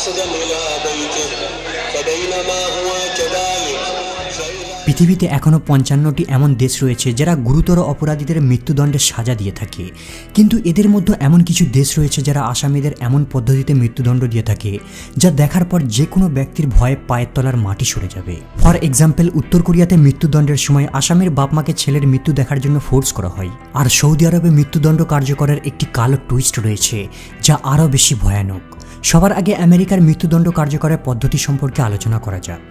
قصدا إلى بيته فبينما هو كذلك পৃথিবীতে এখনও ৫৫টি এমন দেশ রয়েছে যারা গুরুতর অপরাধীদের মৃত্যুদণ্ডের সাজা দিয়ে থাকে, কিন্তু এদের মধ্যে এমন কিছু দেশ রয়েছে যারা আসামিদের এমন পদ্ধতিতে মৃত্যুদণ্ড দিয়ে থাকে যা দেখার পর যে কোনো ব্যক্তির ভয়ে পায়ের তলার মাটি সরে যাবে। ফর এক্সাম্পল, উত্তর কোরিয়াতে মৃত্যুদণ্ডের সময় আসামির বাপ মাকে ছেলের মৃত্যু দেখার জন্য ফোর্স করা হয়। আর সৌদি আরবে মৃত্যুদণ্ড কার্যকরের একটি কালো টুইস্ট রয়েছে যা আরও বেশি ভয়ানক। সবার আগে আমেরিকার মৃত্যুদণ্ড কার্যকরের পদ্ধতি সম্পর্কে আলোচনা করা যাক।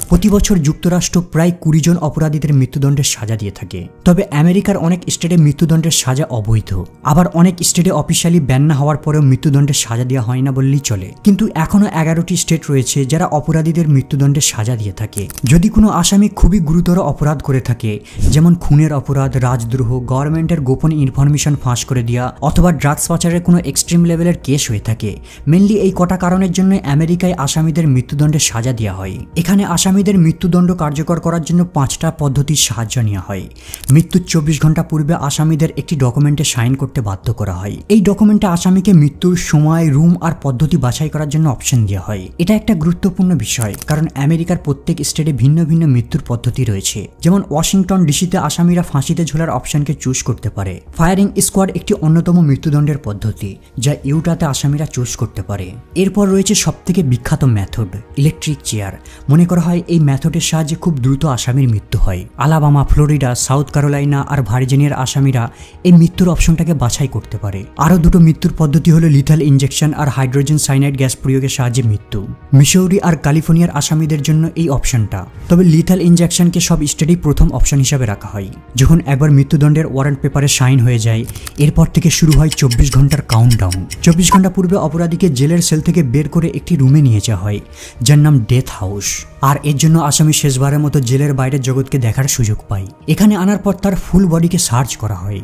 প্রতি বছর যুক্তরাষ্ট্র প্রায় ২০ জন অপরাধীদের মৃত্যুদণ্ডের সাজা দিয়ে থাকে। তবে আমেরিকার অনেক স্টেটে মৃত্যুদণ্ডের সাজা অবৈধ, আবার অনেক স্টেটে অফিসিয়ালি ব্যান না হওয়ার পরেও মৃত্যুদণ্ডের সাজা দেওয়া হয় না বললেই চলে। কিন্তু এখনও ১১টি স্টেট রয়েছে যারা অপরাধীদের মৃত্যুদণ্ডের সাজা দিয়ে থাকে যদি কোনো আসামি খুবই গুরুতর অপরাধ করে থাকে, যেমন খুনের অপরাধ, রাজদ্রোহ, গভর্নমেন্টের গোপন ইনফরমেশন ফাঁস করে দেওয়া অথবা ড্রাগস পাচারের কোনো এক্সট্রিম লেভেলের কেস হয়ে থাকে। মেনলি এই কটা কারণের জন্য আমেরিকায় আসামিদের মৃত্যুদণ্ডের সাজা দেওয়া হয়। এখানে আসামিদের মৃত্যুদণ্ড কার্যকর করার জন্য ৫টা পদ্ধতির সাহায্য নেওয়া হয়। মৃত্যুর ২৪ ঘন্টা পূর্বে আসামিদের একটি ডকুমেন্টে সাইন করতে বাধ্য করা হয়। এই ডকুমেন্টে আসামিকে মৃত্যুর সময়, রুম আর পদ্ধতি বাছাই করার জন্য অপশন দেওয়া হয়। এটা একটা গুরুত্বপূর্ণ বিষয়, কারণ আমেরিকার প্রত্যেক স্টেটে ভিন্ন ভিন্ন মৃত্যুর পদ্ধতি রয়েছে। যেমন ওয়াশিংটন ডিসিতে আসামিরা ফাঁসিতে ঝোলার অপশনকে চুজ করতে পারে। ফায়ারিং স্কোয়াড একটি অন্যতম মৃত্যুদণ্ডের পদ্ধতি যা ইউটাতে আসামিরা চুজ করতে পারে। এরপর রয়েছে সবথেকে বিখ্যাত মেথড, ইলেকট্রিক চেয়ার। মনে করা হয় এই মেথডের সাহায্যে খুব দ্রুত আসামির মৃত্যু হয়। আলাবামা, ফ্লোরিডা, সাউথ ক্যারোলাইনা আর ভার্জিনিয়ার আসামিরা এই মৃত্যুর অপশনটাকে বাছাই করতে পারে। আরও দুটো মৃত্যুর পদ্ধতি হলো লিথাল ইনজেকশন আর হাইড্রোজেন সাইনাইড গ্যাস প্রয়োগের সাহায্যে মৃত্যু। মিসৌরি আর ক্যালিফোর্নিয়ার আসামিদের জন্য এই অপশনটা। তবে লিথাল ইনজেকশনকে সব স্টেটেই প্রথম অপশন হিসাবে রাখা হয়। যখন একবার মৃত্যুদণ্ডের ওয়ারেন্ট পেপারে সাইন হয়ে যায়, এরপর থেকে শুরু হয় ২৪ ঘন্টার কাউন্টডাউন। ২৪ ঘন্টা পূর্বে অপরাধীকে জেলের সেল থেকে বের করে একটি রুমে নিয়ে যাওয়া হয় যার নাম ডেথ হাউস। আর এর জন্য আসামি শেষবারের মতো জেলের বাইরের জগৎকে দেখার সুযোগ পায়। এখানে আনার পর তার ফুল বডিকে সার্চ করা হয়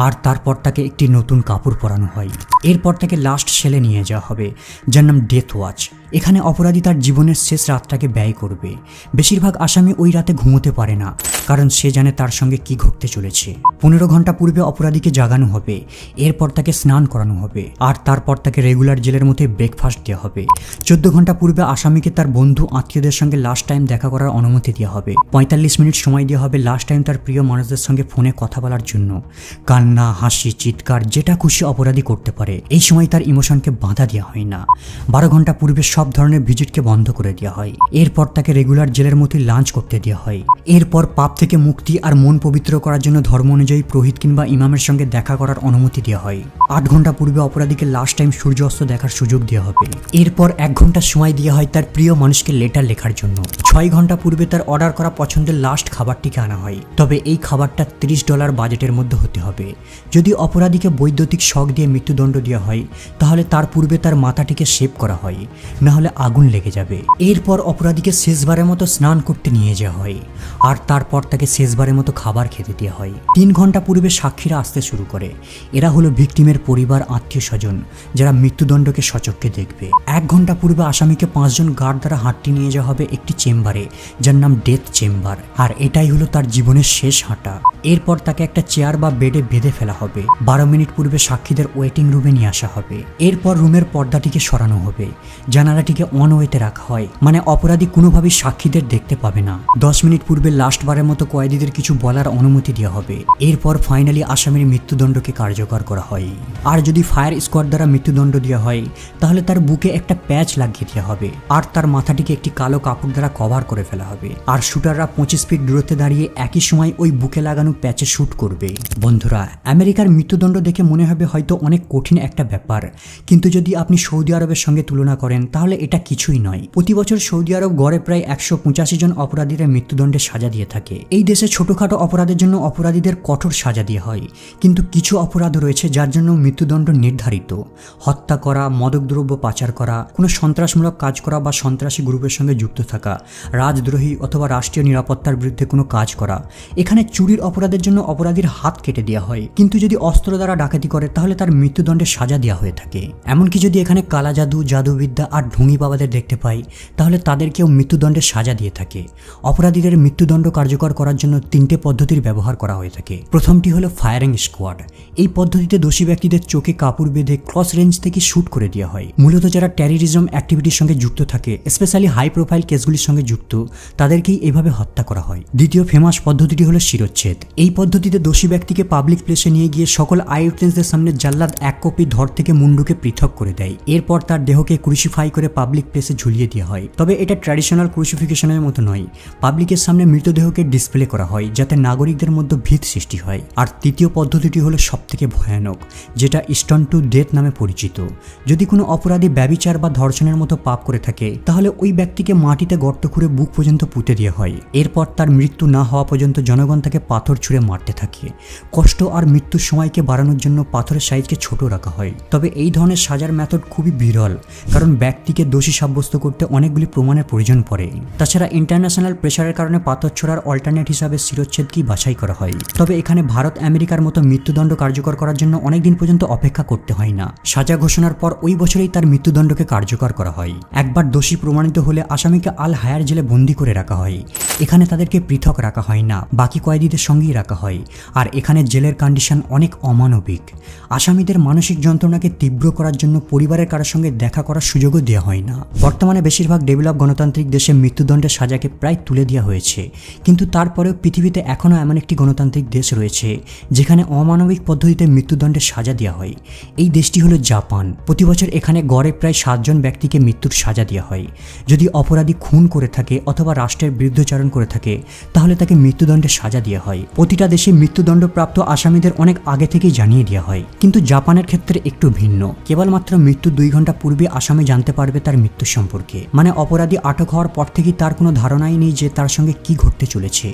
আর তারপর তাকে একটি নতুন কাপড় পরানো হয়। এরপর তাকে লাস্ট সেলে নিয়ে যাওয়া হবে যার নাম ডেথ ওয়াচ। এখানে অপরাধী তার জীবনের শেষ রাতটাকে ব্যয় করবে। বেশিরভাগ আসামি ওই রাতে ঘুমোতে পারে না, কারণ সে জানে তার সঙ্গে কি ঘটতে চলেছে। ১৫ ঘন্টা পূর্বে অপরাধীকে জাগানো হবে, এরপর তাকে স্নান করানো হবে আর তারপর তাকে রেগুলার জেলের মধ্যে ব্রেকফাস্ট দেওয়া হবে। ১৪ ঘন্টা পূর্বে আসামিকে তার বন্ধু আত্মীয়দের সঙ্গে লাস্ট টাইম দেখা করার অনুমতি দেওয়া হবে। ৪৫ মিনিট সময় দেওয়া হবে লাস্ট টাইম তার প্রিয় মানুষদের সঙ্গে ফোনে কথা বলার জন্য। কান্না, হাসি, চিৎকার যেটা খুশি অপরাধী করতে পারে। এই সময় তার ইমোশনকে বাধা দেওয়া হয় না। ১২ ঘন্টা পূর্বে সব ধরনের ভিজিটকে বন্ধ করে দেওয়া হয়। এরপর তাকে রেগুলার জেলের মতোই লাঞ্চ করতে দেওয়া হয়। এরপর পাপ থেকে মুক্তি আর মন পবিত্র করার জন্য ধর্ম অনুযায়ী পুরোহিত কিংবা ইমামের সঙ্গে দেখা করার অনুমতি দেওয়া হয়। ৮ ঘন্টা পূর্বে অপরাধীকে লাস্ট টাইম সূর্য অস্ত দেখার সুযোগ দেওয়া হবে। এরপর ১ ঘন্টা সময় দেওয়া হয় তার প্রিয় মানুষকে লেটার লেখার জন্য। ৬ ঘন্টা পূর্বে তার অর্ডার করা পছন্দের লাস্ট খাবারটিকে আনা হয়। তবে এই খাবারটা $৩০ বাজেটের মধ্যে হতে হবে। যদি অপরাধীকে বৈদ্যুতিক শক দিয়ে মৃত্যুদণ্ড দেওয়া হয়, তাহলে তার পূর্বে তার মাথাটিকে শেভ করা হয়, না হলে আগুন লেগে যাবে। এরপর অপরাধীকে শেষবারের মতো স্নান করতে নিয়ে যাওয়া হয় আর তারপর তাকে শেষবারের মতো খাবার খেতে দেওয়া হয়। ৩ ঘন্টা পূর্বে সাক্ষীরা আসতে শুরু করে। এরা হলো ভিকটিমের পরিবার, আত্মীয় স্বজন যারা মৃত্যুদণ্ডকে সচক্ষে দেখবে। ১ ঘন্টা পূর্বে আসামিকে ৫ জন গার্ড দ্বারা হাঁটতে নিয়ে যাওয়া হবে একটি চেম্বারে যার নাম ডেথ চেম্বার, আর এটাই হলো তার জীবনের শেষ হাঁটা। এরপর তাকে একটা চেয়ার বা বেডে বেঁধে ফেলা হবে। ১২ মিনিট পূর্বে সাক্ষীদের ওয়েটিং রুমে নিয়ে আসা হবে। এরপর রুমের পর্দাটিকে সরানো হবে, জানালাটিকে অন ওয়েতে রাখা হয়, মানে অপরাধী কোনোভাবেই সাক্ষীদের দেখতে পাবে না। ১০ মিনিট পূর্বে লাস্টবারের মতো কয়েদিদের কিছু বলার অনুমতি দেওয়া হবে। এরপর ফাইনালি আসামির মৃত্যুদণ্ডকে কার্যকর করা হয়। আর যদি ফায়ার স্কোয়াড দ্বারা মৃত্যুদণ্ড দেওয়া হয়, তাহলে তার বুকে একটা প্যাচ লাগিয়ে দেওয়া হবে আর তার মাথাটিকে একটি কালো কাপড় দ্বারা কভার করে ফেলা হবে। আর শুটাররা ২৫ ফিট দূরত্বে দাঁড়িয়ে একই সময় ওই বুকে লাগানো প্যাচে শুট করবে। বন্ধুরা, আমেরিকার মৃত্যুদণ্ড দেখে মনে হবে হয়তো অনেক কঠিন একটা ব্যাপার, কিন্তু যদি আপনি সৌদি আরবের সঙ্গে তুলনা করেন তাহলে এটা কিছুই নয়। প্রতি বছর সৌদি আরব গড়ে প্রায় ১৮৫ জন অপরাধীরা মৃত্যুদণ্ডের সাজা দিয়ে থাকে। এই দেশে ছোটখাটো অপরাধের জন্য অপরাধীদের কঠোর সাজা দেওয়া হয়, কিন্তু কিছু অপরাধ রয়েছে যার জন্য মৃত্যুদণ্ড নির্ধারিত। হত্যা করা, মাদকদ্রব্য পাচার করা, কোনো সন্ত্রাসমূলক কাজ করা বা সন্ত্রাসী গ্রুপের সঙ্গে যুক্ত থাকা, রাজদ্রোহী অথবা রাষ্ট্রীয় নিরাপত্তার বিরুদ্ধে কোনো কাজ করা। এখানে চুরির অপরাধের জন্য অপরাধীর হাত কেটে দেওয়া হয়, কিন্তু যদি অস্ত্র দ্বারা ডাকাতি করে তাহলে তার মৃত্যুদণ্ডের সাজা দেওয়া হয়ে থাকে। এমনকি যদি এখানে কালা জাদু, জাদুবিদ্যা আর ঢুঙি বাবাদের দেখতে পাই, তাহলে তাদেরকেও মৃত্যুদণ্ডের সাজা দিয়ে থাকে। অপরাধীদের মৃত্যুদণ্ড কার্যকর করার জন্য 3টে পদ্ধতির ব্যবহার করা হয়ে থাকে। প্রথমটি হলো ফায়ারিং স্কোয়াড। এই পদ্ধতিতে দোষী ব্যক্তিদের চোখে কাপড় বেঁধে ক্রস রেঞ্জ থেকে শুট করে দেওয়া হয়। হয়। মূলত যারা টেররিজম অ্যাক্টিভিটির সঙ্গে যুক্ত থাকে, স্পেশালি হাই প্রোফাইল কেসগুলির সঙ্গে যুক্ত, তাদেরকেই এভাবে হত্যা করা হয়। দ্বিতীয় ফেমাস পদ্ধতিটি হলো শিরচ্ছেদ। এই পদ্ধতিতে দোষী ব্যক্তিকে পাবলিক প্লেসে নিয়ে গিয়ে সকল আই উইটনেসদের সামনে জাল্লাদ এক কপি ধর থেকে মুন্ডুকে পৃথক করে দেয়। এরপর তার দেহকে ক্রুসিফাই করে পাবলিক প্লেসে ঝুলিয়ে দেওয়া হয়। তবে এটা ট্র্যাডিশনাল ক্রুসিফিকেশনের মতো নয়, পাবলিকের সামনে মৃতদেহকে ডিসপ্লে করা হয় যাতে নাগরিকদের মধ্যে ভীত সৃষ্টি হয়। আর তৃতীয় পদ্ধতিটি হলো সবথেকে ভয়ানক, যেটা স্টোন টু ডেথ নামে পরিচিত। যদি কোনো অপরাধী ব্যভিচার বা ধর্ষণের মতো পাপ করে থাকে, তাহলে ওই ব্যক্তিকে মাটিতে গর্ত খুঁড়ে বুক পর্যন্ত পুঁতে দেওয়া হয়। এরপর তার মৃত্যু না হওয়া পর্যন্ত জনগণ তাকে পাথর ছুঁড়ে মারতে থাকে। কষ্ট আর মৃত্যুর সময়কে বাড়ানোর জন্য পাথরের সাইজকে ছোট রাখা হয়। তবে এই ধরনের সাজার মেথড খুবই বিরল, কারণ ব্যক্তিকে দোষী সাব্যস্ত করতে অনেকগুলি প্রমাণের প্রয়োজন পড়ে। তাছাড়া ইন্টারন্যাশনাল প্রেশারের কারণে পাথর ছোড়ার অল্টারনেট হিসাবে শিরচ্ছেদকেই বাছাই করা হয়। তবে এখানে ভারত আমেরিকার মতো মৃত্যুদণ্ড কার্যকর করার জন্য অনেকদিন পর্যন্ত অপেক্ষা করতে হয় না। সাজা ঘোষণার পর ওই বছরেই তার মৃত্যুদণ্ডকে কার্যকর করা হয়। একবার দোষী প্রমাণিত হলে আসামিকে আল হায়ার জেলে বন্দী করে রাখা হয়। এখানে তাদেরকে পৃথক রাখা হয় না, বাকি কয়েদিদের সঙ্গেই রাখা হয়। আর এখানে জেলের কন্ডিশন অনেক অমানবিক। আসামিদের মানসিক যন্ত্রণাকে তীব্র করার জন্য পরিবারের কারোর সঙ্গে দেখা করার সুযোগও দেওয়া হয় না। বর্তমানে বেশিরভাগ ডেভেলপ গণতান্ত্রিক দেশে মৃত্যুদণ্ডের সাজাকে প্রায় তুলে দেওয়া হয়েছে, কিন্তু তারপরেও পৃথিবীতে এখনও এমন একটি গণতান্ত্রিক দেশ রয়েছে যেখানে অমানবিক পদ্ধতিতে মৃত্যুদণ্ডের সাজা দেওয়া হয়। এই দেশটি হলো জাপান। প্রতি বছর এখানে গড়ে প্রায় 7 জন ব্যক্তিকে মৃত্যুর সাজা দেওয়া হয়। যদি অপরাধী খুন করে থাকে অথবা রাষ্ট্রের বিরুদ্ধাচরণ করে থাকে, তাহলে তাকে মৃত্যুদণ্ডের সাজা দেওয়া হয়। প্রতিটা দেশে মৃত্যুদণ্ডপ্রাপ্ত আসামিদের অনেক আগে থেকেই জানিয়ে দেওয়া হয়, কিন্তু জাপানের ক্ষেত্রে একটু ভিন্ন। কেবলমাত্র মৃত্যুর 2 ঘন্টা পূর্বে আসামি জানতে পারবে তার মৃত্যু সম্পর্কে। মানে অপরাধী আটক হওয়ার পর থেকেই তার কোনো ধারণাই নেই যে তার সঙ্গে কি ঘটতে চলেছে।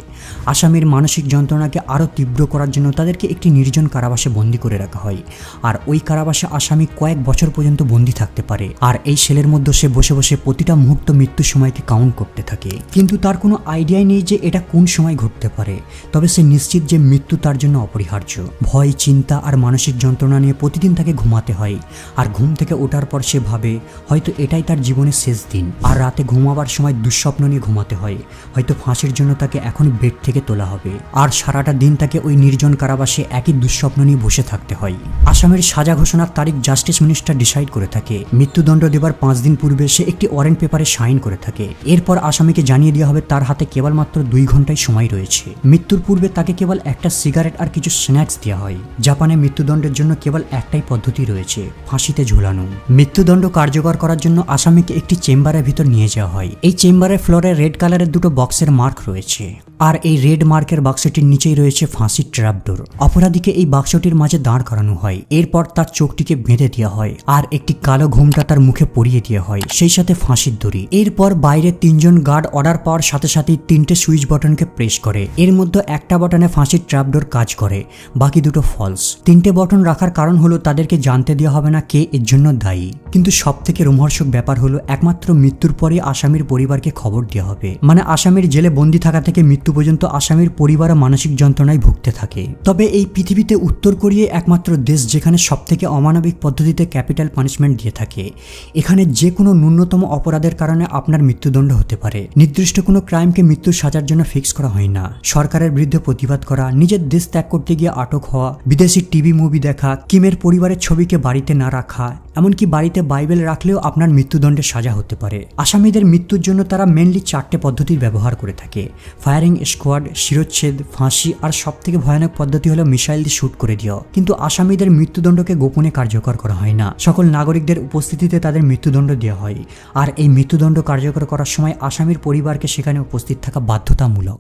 আসামির মানসিক যন্ত্রণাকে আরও তীব্র করার জন্য তাদেরকে একটি নির্জন কারাবাসে বন্দী করে রাখা হয়। আর ওই কারাবাসে আসামি কয়েক বছর পর্যন্ত বন্দী থাকতে পারে। আর এই সেলের মধ্যে সে বসে বসে প্রতিটা মুহূর্ত মৃত্যুর সময়কে কাউন্ট করতে থাকে। কিন্তু তার কোনো আইডিয়াই নেই যে এটা কোন সময় ঘটতে পারে। তবে সে নিশ্চিত যে মৃত্যু তার জন্য অপরিহার্য। ভয়, চিন্তা আর মানসিক যন্ত্রণা নিয়ে প্রতিদিন তাকে ঘুমাতে হয়। আর ঘুম থেকে ওঠার পর সে ভাবে হয়তো এটাই তার জীবনের শেষ দিন। আর রাতে ঘুমাবার সময় দুঃস্বপ্ন নিয়ে ঘুমাতে হয়, হয়তো ফাঁসির জন্য তাকে এখন বেড থেকে তোলা হবে। আর সারাটা দিন তাকে ওই নির্জন কারাবাসে একই দুঃস্বপ্ন নিয়ে বসে থাকতে হয়। আসামের সাজা ঘোষণার তারিখ জাস্টিস মিনিস্টার ডিসাইড করে থাকে। মৃত্যুদণ্ড দেবার 5 দিন পূর্বে সে একটি ওয়ারেন্ট পেপারে সাইন করে থাকে। এরপর আসামিকে জানিয়ে দেওয়া হবে তার হাতে কেবলমাত্র 2 ঘন্টাই সময় রয়েছে। মৃত্যুর পূর্বে তাকে কেবল একটা সিগারেট আর কিছু স্ন্যাক্স দেওয়া হয়। জাপানে মৃত্যুদণ্ডের জন্য কেবল একটাই পদ্ধতি রয়েছে, ফাঁসিতে ঝুলানো। মৃত্যুদণ্ড কার্যকর করার জন্য আসামিকে একটি চেম্বারের ভিতর নিয়ে যাওয়া হয়। এই চেম্বারের ফ্লোরে রেড কালারের 2টো বক্সের মার্ক রয়েছে। আর এই রেড মার্কের বাক্সটির নিচেই রয়েছে ফাঁসির ট্র্যাপডোর। অপরাধীকে এই বাক্সটির মাঝে দাঁড় করানো হয়। এরপর তার চোখটিকে বেঁধে দেওয়া হয় আর একটি কালো ঘোমটা তার মুখে পরিয়ে দেওয়া হয়, সেই সাথে ফাঁসির দড়ি। এরপর বাইরে 3 জন গার্ড অর্ডার পাওয়ার সাথে সাথেই 3টে সুইচ বাটনকে প্রেস করে। এর মধ্যে একটা বাটনে ফাঁসির ট্র্যাপডোর কাজ করে, বাকি 2টো ফলস। 3টে বাটন রাখার কারণ হলো তাদেরকে জানতে দেওয়া হবে না কে এর জন্য দায়ী। কিন্তু সব থেকে রোমহর্ষক ব্যাপার হলো একমাত্র মৃত্যুর পরে আসামির পরিবারকে খবর দেওয়া হবে। মানে আসামির জেলে বন্দী থাকা থেকে মৃত্যু পর্যন্ত আসামির পরিবার মানসিক যন্ত্রণায় ভুগতে থাকে। তবে এই পৃথিবীতে উত্তর কোরিয়া একমাত্র দেশ যেখানে সবথেকে অমানবিক পদ্ধতিতে ক্যাপিটাল পানিশমেন্ট দিয়ে থাকে। এখানে যে কোনো ন্যূনতম অপরাধের কারণে আপনার মৃত্যুদণ্ড হতে পারে। নির্দিষ্ট কোনো ক্রাইমকে মৃত্যুর সাজার জন্য ফিক্স করা হয় না। সরকারের বিরুদ্ধে প্রতিবাদ করা, নিজের দেশ ত্যাগ করতে গিয়ে আটক হওয়া, বিদেশি টিভি মুভি দেখা, কিমের পরিবারের ছবিকে বাড়িতে না রাখা, এমনকি বাড়িতে বাইবেল রাখলেও আপনার মৃত্যুদণ্ডের সাজা হতে পারে। আসামিদের মৃত্যুর জন্য তারা মেনলি 4টে পদ্ধতির ব্যবহার করে থাকে: ফায়ারিং স্কোয়াড, শিরচ্ছেদ, ফাঁসি আর সবথেকে ভয়ানক পদ্ধতি হলো মিসাইল দিয়ে শুট করে দেওয়া। কিন্তু আসামিদের মৃত্যুদণ্ডকে গোপনে কার্যকর করা হয় না, সকল নাগরিকদের উপস্থিতিতে তাদের মৃত্যুদণ্ড দেওয়া হয়। আর এই মৃত্যুদণ্ড কার্যকর করার সময় আসামির পরিবারকে সেখানে উপস্থিত থাকা বাধ্যতামূলক।